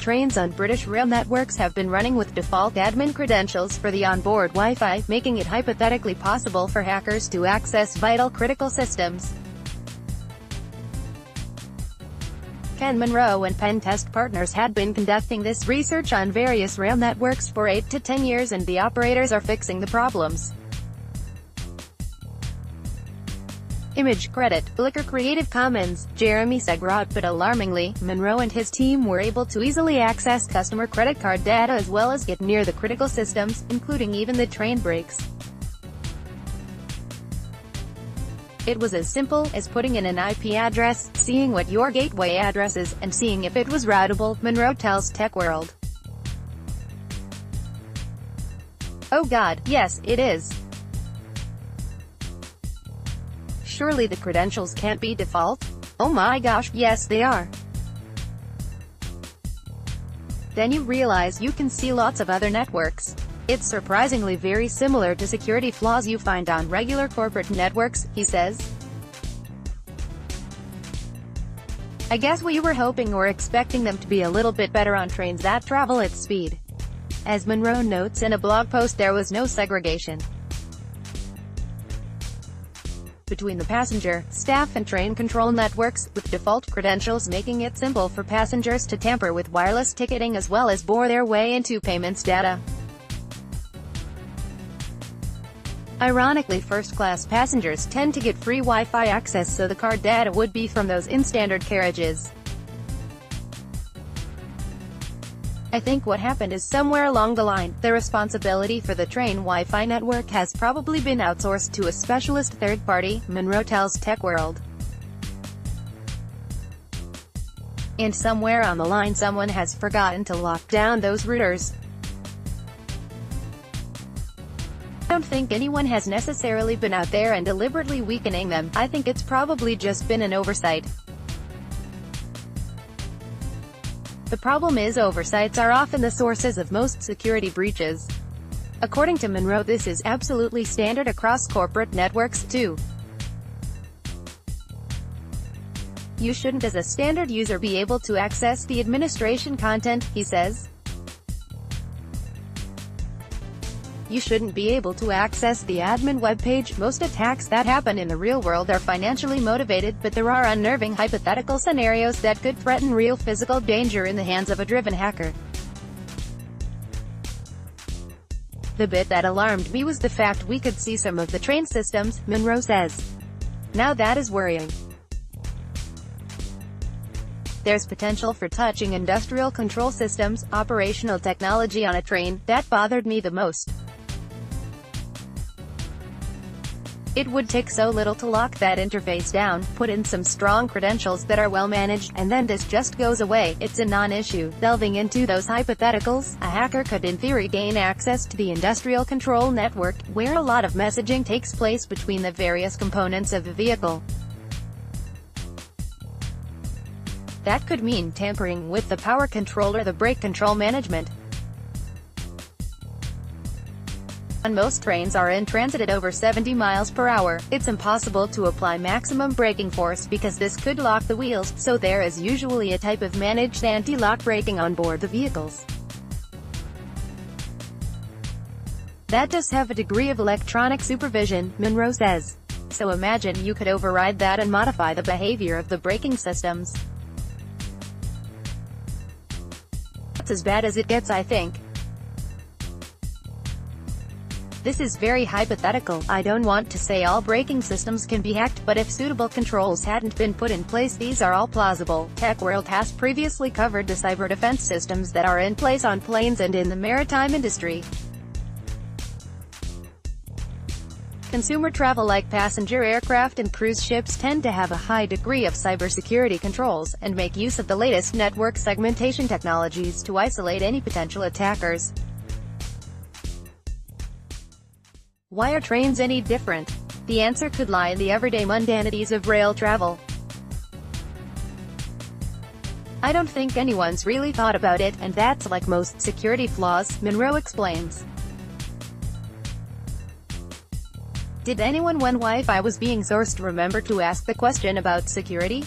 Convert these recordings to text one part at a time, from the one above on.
trains on British rail networks have been running with default admin credentials for the onboard Wi-Fi, making it hypothetically possible for hackers to access vital critical systems. Ken Munro and pen test partners had been conducting this research on various rail networks for 8 to 10 years, and the operators are fixing the problems. Image credit, Flickr Creative Commons, Jeremy Segrott But alarmingly, Munro and his team were able to easily access customer credit card data as well as get near the critical systems, including even the train brakes. It was as simple as putting in an IP address, seeing what your gateway address is, and seeing if it was routable, Munro tells TechWorld. Oh god, yes, it is. Surely the credentials can't be default? Oh my gosh, yes they are. Then you realize you can see lots of other networks. It's surprisingly very similar to security flaws you find on regular corporate networks, he says. I guess we were hoping or expecting them to be a little bit better on trains that travel at speed. As Munro notes in a blog post, there was no segregation between the passenger, staff and train control networks, with default credentials making it simple for passengers to tamper with wireless ticketing as well as bore their way into payments data. Ironically, first-class passengers tend to get free Wi-Fi access, so the card data would be from those in standard carriages. I think what happened is somewhere along the line, the responsibility for the train Wi-Fi network has probably been outsourced to a specialist third party, Munro tells TechWorld. And somewhere on the line someone has forgotten to lock down those routers. I don't think anyone has necessarily been out there and deliberately weakening them. I think it's probably just been an oversight. The problem is oversights are often the sources of most security breaches. According to Munro, this is absolutely standard across corporate networks, too. You shouldn't as a standard user be able to access the administration content, he says. You shouldn't be able to access the admin webpage. Most attacks that happen in the real world are financially motivated, but there are unnerving hypothetical scenarios that could threaten real physical danger in the hands of a driven hacker. The bit that alarmed me was the fact we could see some of the train systems, Munro says. Now that is worrying. There's potential for touching industrial control systems, operational technology on a train. That bothered me the most. It would take so little to lock that interface down, put in some strong credentials that are well managed, and then this just goes away. It's a non-issue. Delving into those hypotheticals, a hacker could in theory gain access to the industrial control network, where a lot of messaging takes place between the various components of the vehicle. That could mean tampering with the power control or the brake control management. When most trains are in transit at over 70 miles per hour, it's impossible to apply maximum braking force because this could lock the wheels, so there is usually a type of managed anti-lock braking on board the vehicles. That does have a degree of electronic supervision, Munro says. So imagine you could override that and modify the behavior of the braking systems. That's as bad as it gets, I think. This is very hypothetical. I don't want to say all braking systems can be hacked, but if suitable controls hadn't been put in place, these are all plausible. TechWorld has previously covered the cyber defense systems that are in place on planes and in the maritime industry. Consumer travel like passenger aircraft and cruise ships tend to have a high degree of cybersecurity controls, and make use of the latest network segmentation technologies to isolate any potential attackers. Why are trains any different? The answer could lie in the everyday mundanities of rail travel. I don't think anyone's really thought about it, and that's like most security flaws, Munro explains. Did anyone when Wi-Fi was being sourced remember to ask the question about security?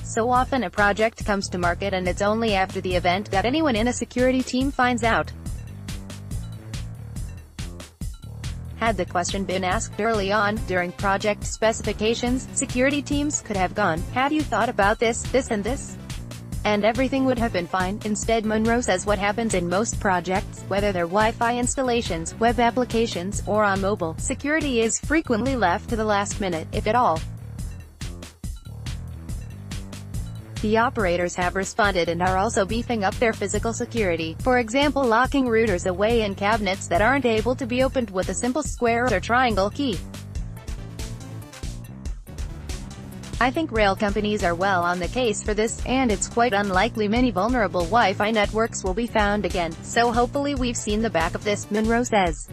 So often a project comes to market and it's only after the event that anyone in a security team finds out. Had the question been asked early on, during project specifications, security teams could have gone, "Have you thought about this, this and this?" And everything would have been fine. Instead, Munro says what happens in most projects, whether they're Wi-Fi installations, web applications, or on mobile, security is frequently left to the last minute, if at all. The operators have responded and are also beefing up their physical security, for example locking routers away in cabinets that aren't able to be opened with a simple square or triangle key. I think rail companies are well on the case for this, and it's quite unlikely many vulnerable Wi-Fi networks will be found again, so hopefully we've seen the back of this, Munro says.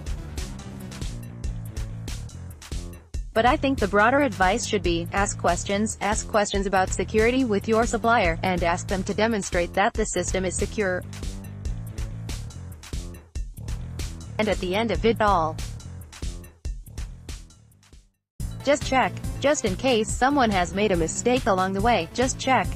But I think the broader advice should be, ask questions about security with your supplier, and ask them to demonstrate that the system is secure. And at the end of it all, just check. Just in case someone has made a mistake along the way, just check.